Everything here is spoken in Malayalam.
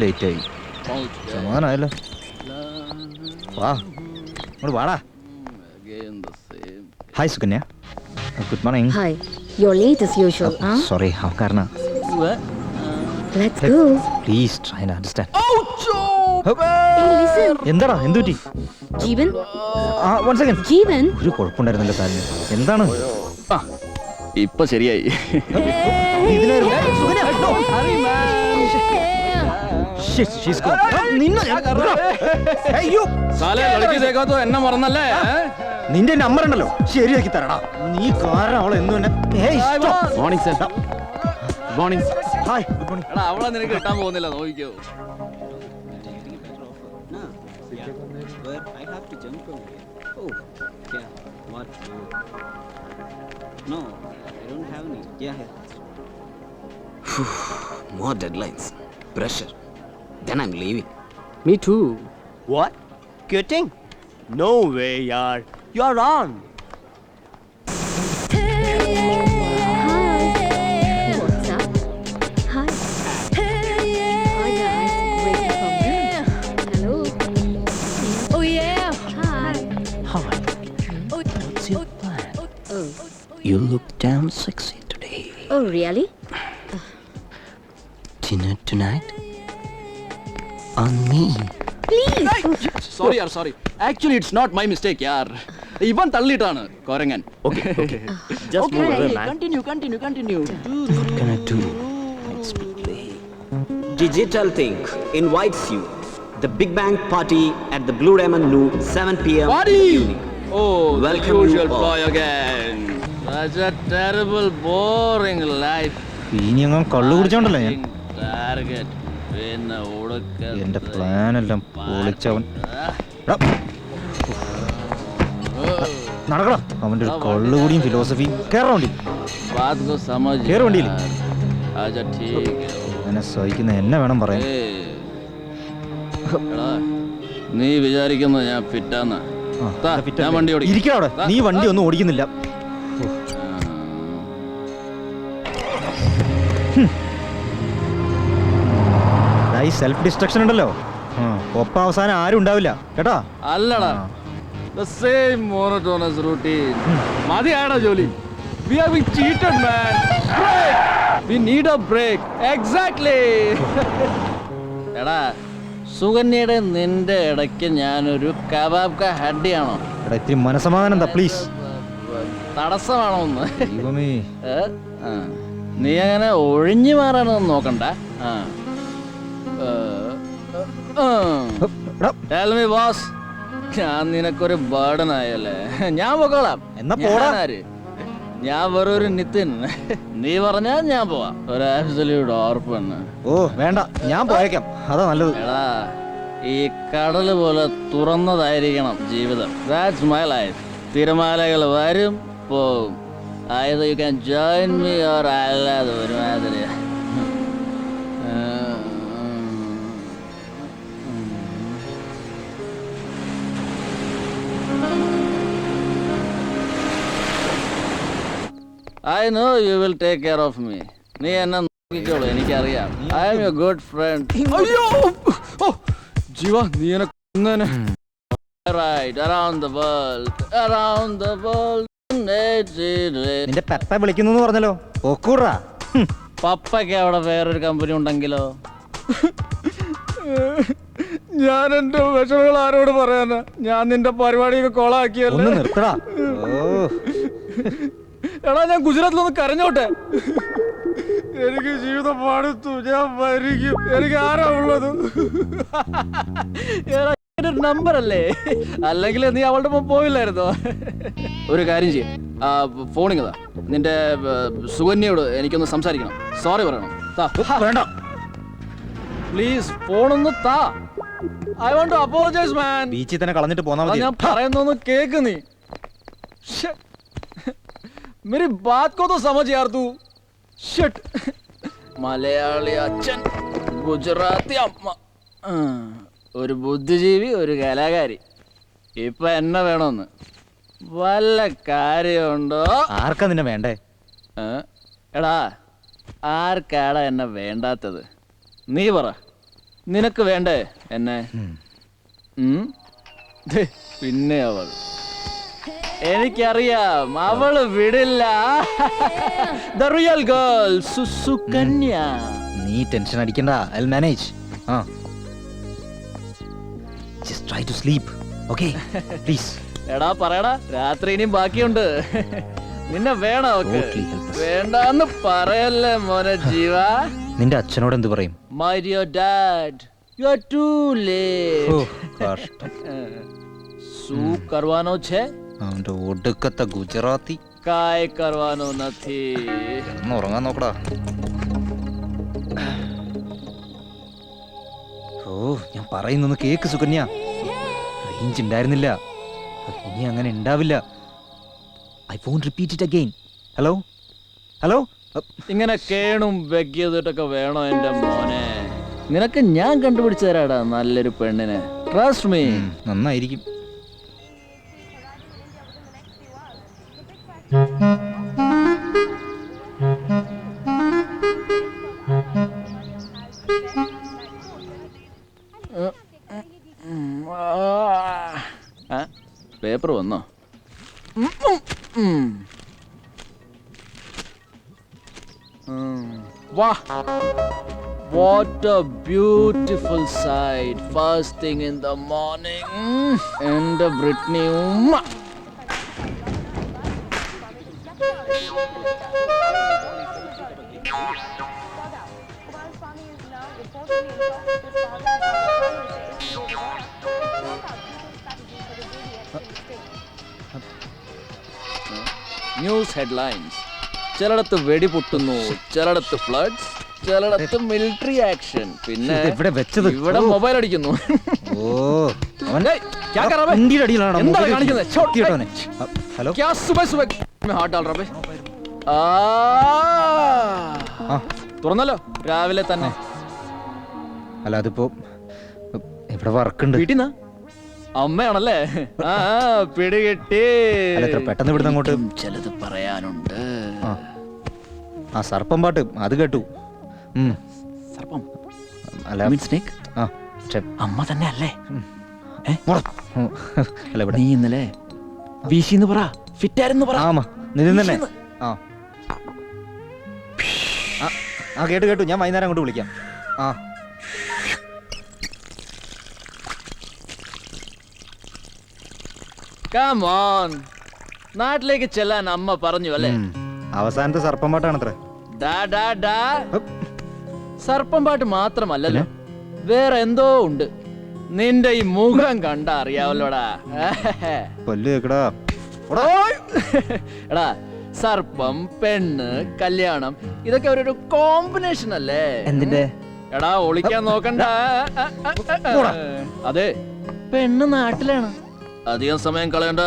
ലേറ്റ് ആയി. സമാധാനമായല്ലോ. വാ ഇങ്ങോട്ട് വാടാ. Hi Sukanya. Good morning. Hi. You're late as usual, huh? Sorry കാരണം. Let's go. Please try and understand. Hey, listen. എന്താടാ എന്തുപറ്റി? Jeevan? One second. Jeevan? ഒരു കുഴപ്പമുണ്ടായിരുന്നല്ലോ കാലിന്. എന്താണ്? ഇപ്പൊ ശരിയായി. എന്നെ മറന്നല്ലേ? നിന്റെ നമ്പർ ഉണ്ടല്ലോ ശരിയാക്കി തരടാ. നീ കാരണം അവളെ എന്നു തന്നെ. Morning sir. Morning. Hi good morning. എടാ അവളെ നിനക്ക് കിട്ടാൻ പോകുന്നില്ല, നോക്കിക്കോ. I have to jump from here. Oh, yeah. What? No, I don't have any. Yeah. More deadlines. Pressure. Then I'm leaving. Me too. What? Quitting? No way, yaar. You're on. What's up? Hi. Hi guys. Waiting for me. Hello. Oh yeah. Hi. Hi. What's your plan? Oh. You look damn sexy today. Oh really? Dinner tonight? On me. Please. Sorry യാർ, sorry. Actually it's not my mistake യാർ. ഇവൻ തള്ളിയിട്ടാണ് കൊരങ്ങൻ. Okay. Just move Okay. away, man. Continue. What can I do? Let's play. Digital Think invites you. The Big Bang Party at the Blue Diamond Loo, 7 p.m. Party! evening. Oh, the Welcome you usual all. ploy again. Such a terrible, boring life. ഇനി അങ്ങ് കള്ളു കുടിച്ചോണ്ടല്ലോ ഞാൻ. Target. പിന്നെ എന്റെ പ്ലാൻ എല്ലാം പൊളിച്ചവൻ. നടക്കടാ അവന്റെ ഒരു കള്ളുകൂടിയും ഫിലോസഫിയും. കേറാ വണ്ടി. बात को समझ കേറ് വണ്ടിയിൽ. अच्छा ठीक है. എന്നെ സഹിക്കുന്ന എന്നെ വേണം പറയാൻ. എടാ, നീ വിചാരിക്കുന്നത് ഞാൻ ഫിറ്റാന്ന? ഞാൻ വണ്ടി ഓടിക്കാം. ഇരിക്കടാ അവിടെ. നീ വണ്ടി ഒന്നും ഓടിക്കുന്നില്ല. ഈ സെൽഫ് ഡിസ്ട്രക്ഷൻ ഉണ്ടല്ലോ, ഒപ്പം അവസാനം ആരും ഉണ്ടാവില്ല കേട്ടാ. അല്ലടാ, the same monotonous routine. മതിയാടാ ജോലി. We are being cheated, man. Break. We need a break. Exactly. എടാ, സുകന്യയുടെ നിന്റെ ഇടയ്ക്ക് ഞാനൊരു കബാബ് ക ഹഡ്ഡിയാണോ? എടാ ഇത്തിരി മനസമാധാനം എന്താ പ്ലീസ്. തടസ്സമാണോ ഒന്ന്? ദൈവമേ. നീ അങ്ങനെ ഒഴിഞ്ഞു മാറാനൊന്നും നോക്കണ്ട. Tell me boss, ഞാൻ നിനക്കൊരു ബർഡൻ ആയല്ലേ? ഞാൻ പോക്കോളാം. എന്നാ പോടാ. ഞാൻ വെറൊരു നിതിൻ. നീ പറഞ്ഞാ ഞാൻ പോവാ. ഒരു ആബ്സല്യൂട്ട് ഓർപ്പണ്. ഓ വേണ്ട, ഞാൻ പോയേക്കാം, അതാ നല്ലത്. എടാ, ഈ കടല് പോലെ തുറന്നതായിരിക്കണം ജീവിതം. That's my life. തിരമാലകൾ വരും പോവും. Either you can join me or അല്ലാതെ ഒരുമാതിരി. I know you will take care of me. നീ എന്നെ നോക്കിക്കോളൂ, എനിക്കറിയാം. I am your good friend. അയ്യോ, ജീവ നീ എന്നെ കൊന്നേനെ. Right, around the world. നിന്റെ പെപ്പ വിളിക്കുന്നു പറഞ്ഞല്ലോ, ഒക്കൂറാ. പപ്പയ്ക്ക് അവിടെ വേറൊരു കമ്പനി ഉണ്ടെങ്കിലോ? ഞാൻ എന്റെ വിഷമങ്ങൾ ആരോട് പറയാനാ? ഞാൻ നിന്റെ പരിപാടിയൊക്കെ കോളാക്കിയല്ലോ. ഒന്ന് നിർത്തടാ. ഓ എടാ, ഞാൻ ഗുജറാത്തിലൊന്ന് കരഞ്ഞോട്ടെ. എനിക്ക് ജീവിതം പാടുത്തു, ഞാൻ മരിക്കും. എനിക്ക് ആരാ ഉള്ളത്? നമ്പർ അല്ലേ? അല്ലെങ്കിൽ നീ അവളുടെ ഒപ്പം പോയില്ലായിരുന്നോ? ഒരു കാര്യം ചെയ്യ, ഫോണിങ്ങതാ. നിന്റെ സുകന്യയോട് എനിക്കൊന്ന് സംസാരിക്കണം. സോറി പറയണം. വേണ്ട പ്ലീസ്, ഫോണൊന്ന് താ. ഐ വാണ്ട് ടു അപ്പോളജൈസ് മാൻ. ബീച്ചിൽ തന്നെ കളഞ്ഞിട്ട് പോന്നാ മതി. ഞാൻ പറയുന്നൊന്ന് കേക്ക് നീ. मेरी बात को तो समझ यार तू. Shit. മലയാളി അച്ഛൻ, ഗുജറാത്തി അമ്മ, ഒരു ബുദ്ധിജീവി, ഒരു കലാകാരി. ഇപ്പൊ എന്നെ വേണമെന്ന് വല്ല കാര്യമുണ്ടോ? ആർക്കാ നിന്നെ വേണ്ടേ? എടാ, ആർക്കാടാ എന്നെ വേണ്ടാത്തത്? നീ പറ. നിനക്ക് വേണ്ടേ എന്നെ? ഉം? ദേ, പിന്നെ അവൾ എനിക്കറിയാം, അവള് വിടില്ല. The real girl, സുസുകന്യ. നീ ടെൻഷൻ അടിക്കണ്ട, I manage. Ah just try to sleep, okay please. എടാ പറയടാ, രാത്രി ഇനിയും ബാക്കിയുണ്ട്. നിന്നെ വേണോ അവക്ക്? Totally helpless. വേണ്ടാന്ന് പറയല്ലേ മോനെ ജീവ. നിന്റെ അച്ഛനോട് എന്ത് പറയും? My dear dad, you are too late. ഓ, കഷ്ടം. શું કરવાનો છે? അവന്റെ ഒടുക്കത്തെ ഗുജറാത്തി. કાય કરવાનો નથી. ഒന്ന് ഉറങ്ങാൻ നോക്കടാ. ഓ, ഞാൻ പറയുന്നൊന്ന് കേക്ക് സുകന്യ. റേഞ്ച് ഉണ്ടായിരുന്നില്ല, ഇനി അങ്ങനെ ഉണ്ടാവില്ല. I won't repeat it again. Hello hello. ഇങ്ങനെ കേണും വെക്കിയതിട്ടൊക്കെ വേണോ എന്റെ മോനെ? നിനക്ക് ഞാൻ കണ്ടുപിടിച്ചു തരാടാ നല്ലൊരു പെണ്ണിനെ. Trust me. നന്നായിരിക്കും. പേപ്പർ വന്നോ? വാ, what a beautiful sight. First thing in the morning. എൻ്റെ ബ്രിട്നി ഉമ്മ. News headlines. ചിലയിടത്ത് വെടിപൊട്ടുന്നു, ചിലയിടത്ത് ഫ്ലഡ്സ്, ചിലയിടത്ത് മിലിറ്ററി ആക്ഷൻ, പിന്നെ ഇവിടെ വെച്ചത് ഇവിടെ മൊബൈൽ അടിക്കുന്നു. ഓ, അവന്റെ क्या कर रहा है? ഇന്ത്യയുടെ അടിയിലാണ് എന്താണ് കാണിക്കുന്നത്? ചോട്. ഹലോ. क्या सुबह सुबह में हाथ डाल रहा है? തുറന്നല്ലോ രാവിലെ തന്നെ. അല്ല, അതിപ്പോ ഇവിടെ വർക്കുണ്ട്. വീട്ടിൽ നിന്ന് അമ്മയാണല്ലേ? ആ, പിടികിട്ടി. അല്ല, എത്ര പെട്ടെന്ന് ഇവിടുന്ന് അങ്ങോട്ട്? ചിലത് പറയാനുണ്ട്. ആ സർപ്പം പാട്ട് അത് കേട്ടു. സർപ്പം അല്ല, സ്നേക്ക്. ആ പക്ഷെ അമ്മ തന്നെ അല്ലേ? അല്ല, ഇവിടെ നീ ഇന്നലെ വീശിന്ന് പറ, ഫിറ്റായിരുന്നു പറ. ആമാ നിതിൻ തന്നെ. ആ ആ കേട്ടു കേട്ടു. ഞാൻ വൈകുന്നേരം അങ്ങോട്ട് വിളിക്കാം. ആ Come on. നാട്ടിലേക്ക് ചെല്ലാൻ അമ്മ പറഞ്ഞു അല്ലേ? അവസാനത്തെ സർപ്പം പാട്ടാണത്ര. ഡാ ഡാ ഡാ. സർപ്പം പാട്ട് മാത്രമല്ലല്ലോ, വേറെ എന്തോ ഉണ്ട്. നിന്റെ ഈ മുഖം കണ്ട അറിയാവല്ലോടാ. പല്ല് കേക്കടാ. എടാ, സർപ്പം, പെണ്ണ്, കല്യാണം, ഇതൊക്കെ ഒരു കോമ്പിനേഷൻ അല്ലേ? എന്തിന്റെ? എടാ, ഒളിക്കാൻ നോക്കണ്ട. അതെ, പെണ്ണ് നാട്ടിലാണ്. അധികം സമയം കളയണ്ട,